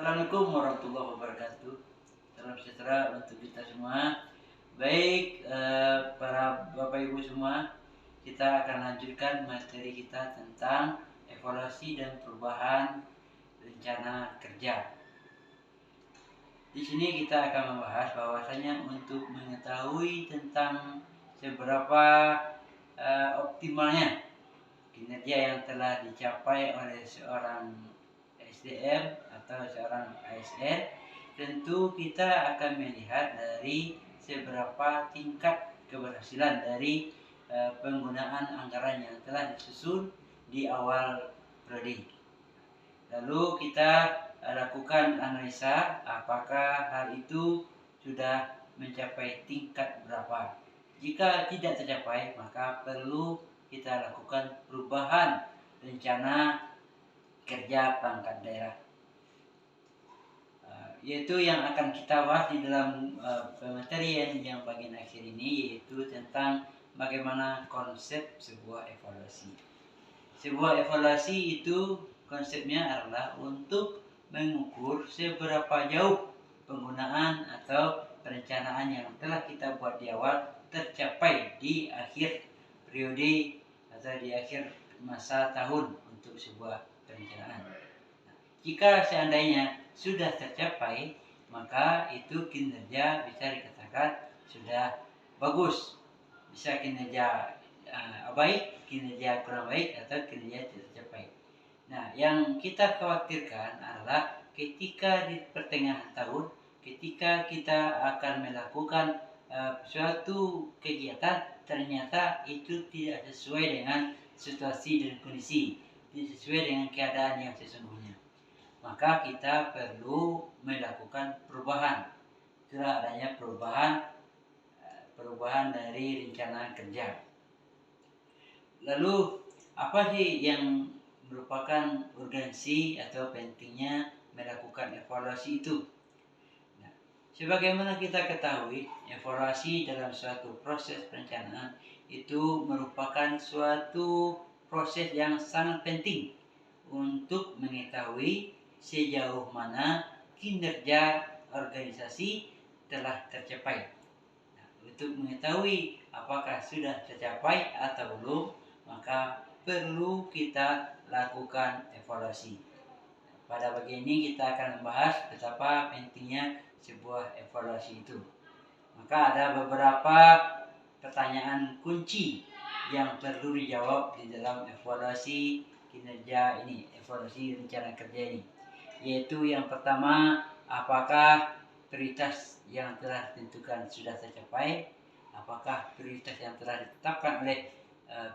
Assalamualaikum warahmatullahi wabarakatuh. Salam sejahtera untuk kita semua. Baik, para Bapak Ibu semua, kita akan lanjutkan materi kita tentang evaluasi dan perubahan rencana kerja. Di sini kita akan membahas bahwasanya untuk mengetahui tentang seberapa optimalnya kinerja yang telah dicapai oleh seorang SDM atau seorang ASN, tentu kita akan melihat dari seberapa tingkat keberhasilan dari penggunaan anggaran yang telah disusun di awal periode. Lalu kita lakukan analisa apakah hal itu sudah mencapai tingkat berapa. Jika tidak tercapai, maka perlu kita lakukan perubahan rencana kerja perangkat daerah, yaitu yang akan kita bahas di dalam pematerian yang bagian akhir ini, yaitu tentang bagaimana konsep sebuah evaluasi. Sebuah evaluasi itu konsepnya adalah untuk mengukur seberapa jauh penggunaan atau perencanaan yang telah kita buat di awal tercapai di akhir periode atau di akhir masa tahun untuk sebuah perencanaan. Jika seandainya sudah tercapai, maka itu kinerja bisa dikatakan sudah bagus. Bisa kinerja baik, kinerja kurang baik, atau kinerja tidak tercapai. Nah, yang kita khawatirkan adalah ketika di pertengahan tahun, ketika kita akan melakukan suatu kegiatan, ternyata itu tidak sesuai dengan situasi dan kondisi, tidak sesuai dengan keadaan yang sesungguhnya. Maka kita perlu melakukan perubahan. Itulah adanya perubahan dari rencana kerja. Lalu apa sih yang merupakan urgensi atau pentingnya melakukan evaluasi itu? Nah, sebagaimana kita ketahui, evaluasi dalam suatu proses perencanaan itu merupakan suatu proses yang sangat penting untuk mengetahui sejauh mana kinerja organisasi telah tercapai. Nah, untuk mengetahui apakah sudah tercapai atau belum, maka perlu kita lakukan evaluasi. Pada bagian ini kita akan membahas betapa pentingnya sebuah evaluasi itu. Maka ada beberapa pertanyaan kunci yang perlu dijawab di dalam evaluasi kinerja ini, evaluasi rencana kerja ini. Yaitu yang pertama, apakah prioritas yang telah ditentukan sudah tercapai? Apakah prioritas yang telah ditetapkan oleh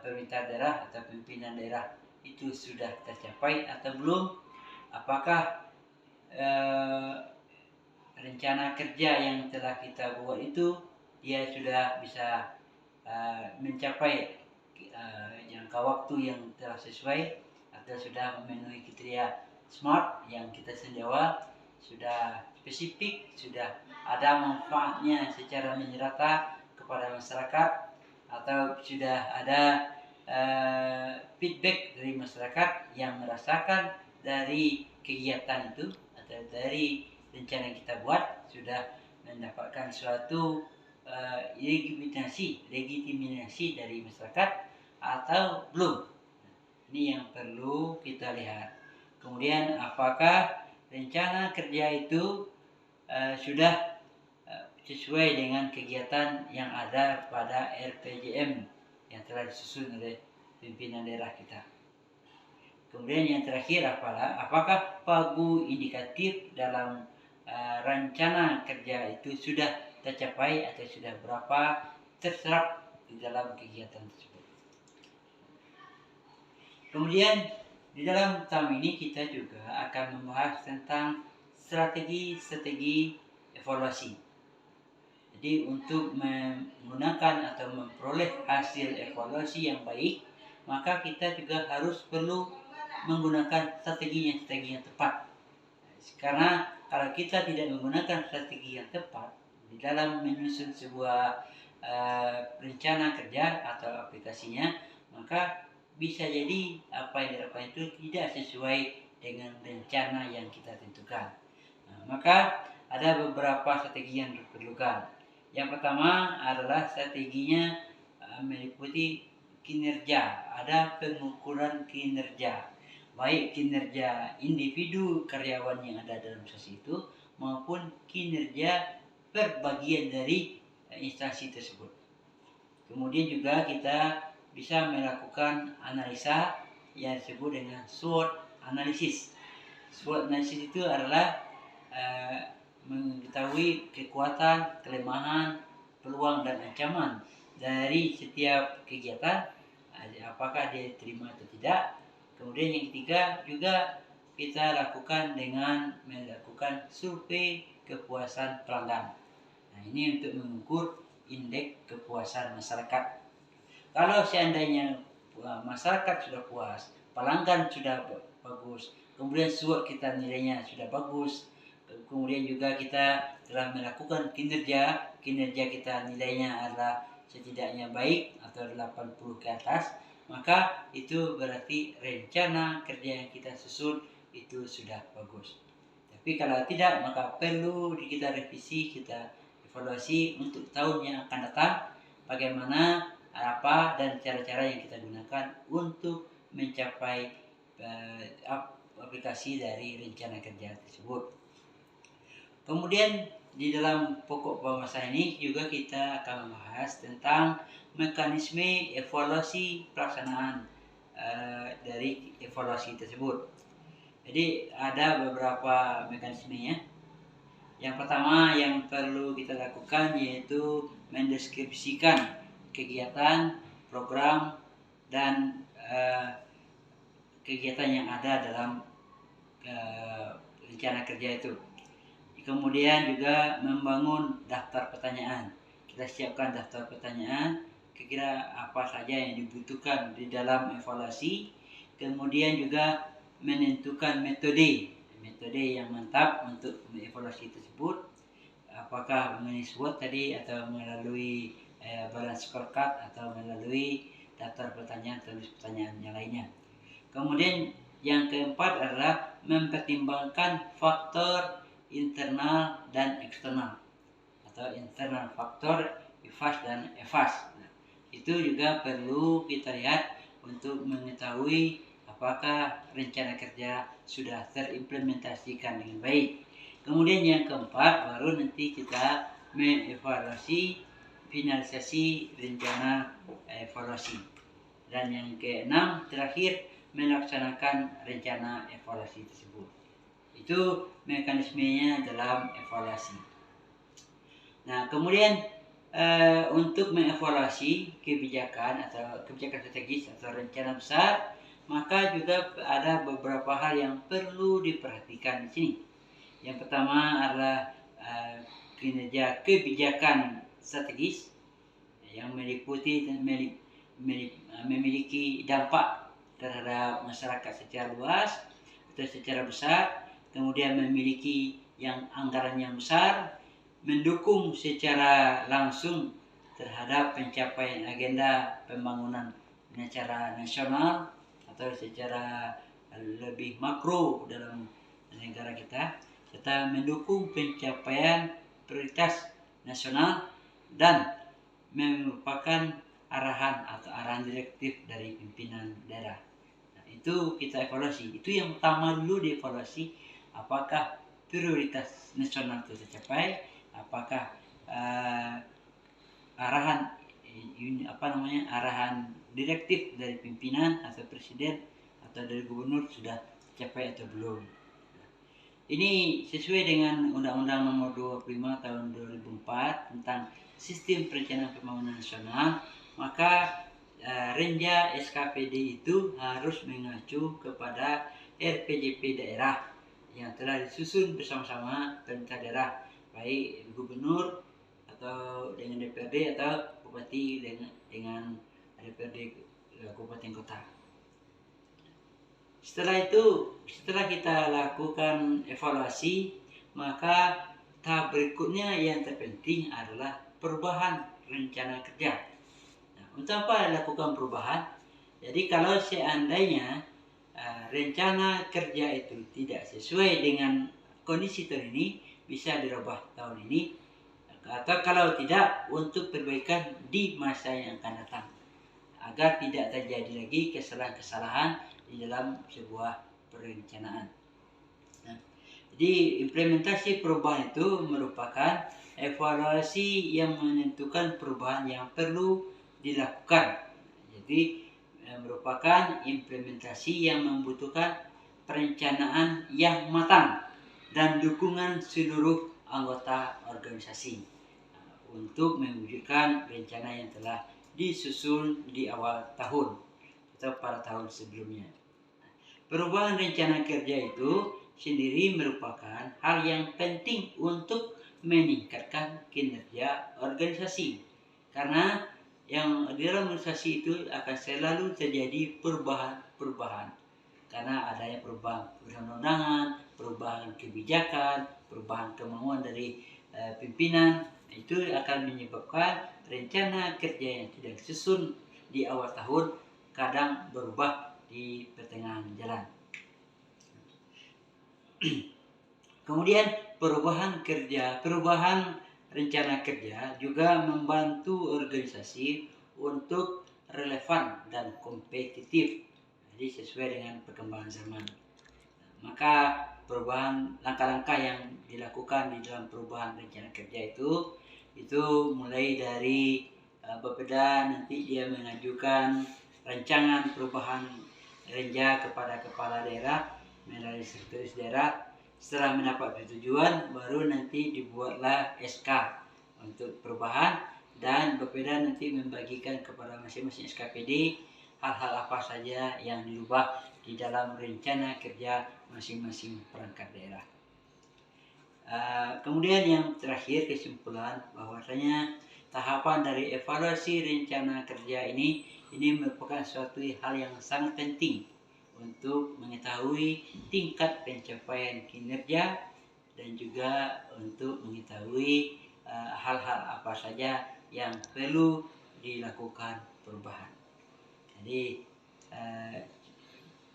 pemerintah daerah atau pimpinan daerah itu sudah tercapai atau belum? Apakah rencana kerja yang telah kita buat itu dia sudah bisa mencapai jangka waktu yang telah sesuai atau sudah memenuhi kriteria SMART yang kita senjawa, sudah spesifik, sudah ada manfaatnya secara menyerata kepada masyarakat, atau sudah ada feedback dari masyarakat yang merasakan dari kegiatan itu atau dari rencana yang kita buat sudah mendapatkan suatu legitimasi dari masyarakat atau belum. Ini yang perlu kita lihat. Kemudian apakah rencana kerja itu sudah sesuai dengan kegiatan yang ada pada RPJM yang telah disusun oleh pimpinan daerah kita. Kemudian yang terakhir apakah pagu indikatif dalam rencana kerja itu sudah tercapai atau sudah berapa terserap di dalam kegiatan tersebut. Kemudian di dalam tahun ini kita juga akan membahas tentang strategi evaluasi. Jadi untuk menggunakan atau memperoleh hasil evaluasi yang baik, maka kita juga harus perlu menggunakan strategi yang tepat. Karena kalau kita tidak menggunakan strategi yang tepat di dalam menyusun sebuah rencana kerja atau aplikasinya, maka bisa jadi apa yang dilakukan itu tidak sesuai dengan rencana yang kita tentukan. maka ada beberapa strategi yang diperlukan. Yang pertama adalah strateginya meliputi kinerja, ada pengukuran kinerja, baik kinerja individu karyawan yang ada dalam organisasi itu maupun kinerja per bagian dari instansi tersebut. Kemudian juga kita bisa melakukan analisa yang disebut dengan SWOT analysis. SWOT analysis itu adalah mengetahui kekuatan, kelemahan, peluang dan ancaman dari setiap kegiatan, apakah dia diterima atau tidak. Kemudian yang ketiga juga kita lakukan dengan melakukan survei kepuasan pelanggan. Nah, ini untuk mengukur indeks kepuasan masyarakat. Kalau seandainya masyarakat sudah puas, pelanggan sudah bagus, kemudian SWOT kita nilainya sudah bagus, kemudian juga kita telah melakukan kinerja kita nilainya adalah setidaknya baik atau 80 ke atas, maka itu berarti rencana kerja yang kita susun itu sudah bagus. Tapi kalau tidak, maka perlu kita revisi, kita evaluasi untuk tahun yang akan datang, bagaimana, apa dan cara-cara yang kita gunakan untuk mencapai aplikasi dari rencana kerja tersebut. Kemudian di dalam pokok pembahasan ini juga kita akan membahas tentang mekanisme evaluasi pelaksanaan dari evaluasi tersebut. Jadi ada beberapa mekanismenya. Yang pertama yang perlu kita lakukan yaitu mendeskripsikan kegiatan, program, dan kegiatan yang ada dalam rencana kerja itu. Kemudian juga membangun daftar pertanyaan. Kita siapkan daftar pertanyaan, kira-kira apa saja yang dibutuhkan di dalam evaluasi. Kemudian juga menentukan metode yang mantap untuk evaluasi tersebut. Apakah melalui SWOT tadi atau melalui balance scorecard atau melalui daftar pertanyaan, tulis pertanyaan yang lainnya. Kemudian yang keempat adalah mempertimbangkan faktor internal dan eksternal atau internal faktor IFAS dan EFAS. Nah, itu juga perlu kita lihat untuk mengetahui apakah rencana kerja sudah terimplementasikan dengan baik. Kemudian yang keempat baru nanti kita mengevaluasi finalisasi rencana evaluasi. Dan yang keenam terakhir melaksanakan rencana evaluasi tersebut. Itu mekanismenya dalam evaluasi. Nah, kemudian untuk mengevaluasi kebijakan atau kebijakan strategis atau rencana besar, maka juga ada beberapa hal yang perlu diperhatikan di sini. Yang pertama adalah kinerja kebijakan strategis yang meliputi memiliki dampak terhadap masyarakat secara luas atau secara besar, kemudian memiliki yang anggaran yang besar, mendukung secara langsung terhadap pencapaian agenda pembangunan secara nasional atau secara lebih makro dalam negara kita, serta mendukung pencapaian prioritas nasional dan merupakan arahan direktif dari pimpinan daerah. Nah, itu kita evaluasi. Itu yang pertama dulu dievaluasi, apakah prioritas nasional itu tercapai, apakah arahan direktif dari pimpinan atau presiden atau dari gubernur sudah tercapai atau belum. Ini sesuai dengan Undang-Undang Nomor 25 Tahun 2004 tentang Sistem Perencanaan Pembangunan Nasional, maka Renja SKPD itu harus mengacu kepada RPJP daerah yang telah disusun bersama-sama pemerintah daerah, baik gubernur atau dengan DPRD atau bupati dengan DPRD kabupaten kota. Setelah kita lakukan evaluasi, maka tahap berikutnya yang terpenting adalah perubahan rencana kerja. Nah, untuk apa lakukan perubahan? Jadi kalau seandainya rencana kerja itu tidak sesuai dengan kondisi tahun ini bisa dirubah tahun ini, atau kalau tidak untuk perbaikan di masa yang akan datang, agar tidak terjadi lagi kesalahan-kesalahan di dalam sebuah perencanaan. Nah, jadi implementasi perubahan itu merupakan evaluasi yang menentukan perubahan yang perlu dilakukan. Jadi merupakan implementasi yang membutuhkan perencanaan yang matang dan dukungan seluruh anggota organisasi untuk mewujudkan rencana yang telah disusun di awal tahun atau pada tahun sebelumnya. Perubahan rencana kerja itu sendiri merupakan hal yang penting untuk meningkatkan kinerja organisasi, karena yang di dalam organisasi itu akan selalu terjadi perubahan karena adanya perubahan perundang-undangan, perubahan kebijakan, perubahan kemauan dari pimpinan. Itu akan menyebabkan rencana kerja yang tidak disusun di awal tahun kadang berubah di pertengahan jalan. Kemudian perubahan rencana kerja juga membantu organisasi untuk relevan dan kompetitif, jadi sesuai dengan perkembangan zaman. Maka langkah-langkah yang dilakukan di dalam perubahan rencana kerja itu mulai dari Bapeda nanti dia mengajukan rancangan perubahan renja kepada kepala daerah melalui sekretaris daerah. Setelah mendapat persetujuan, baru nanti dibuatlah SK untuk perubahan, dan Bapeda nanti membagikan kepada masing-masing SKPD hal-hal apa saja yang dirubah di dalam rencana kerja masing-masing perangkat daerah. Kemudian yang terakhir, kesimpulan bahwasanya tahapan dari evaluasi rencana kerja ini merupakan suatu hal yang sangat penting untuk mengetahui tingkat pencapaian kinerja dan juga untuk mengetahui hal-hal apa saja yang perlu dilakukan perubahan. Jadi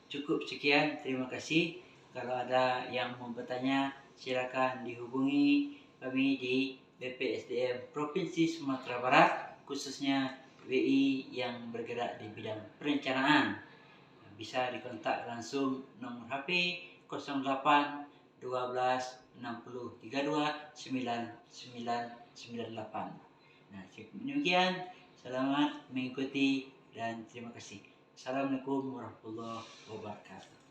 cukup sekian, terima kasih. Kalau ada yang mau bertanya, silakan dihubungi kami di BPSDM Provinsi Sumatera Barat, khususnya WI yang bergerak di bidang perencanaan. Bisa dikontak langsung nomor HP 08 12 60 32 9998. Nah, demikian. Selamat mengikuti dan terima kasih. Assalamualaikum warahmatullahi wabarakatuh.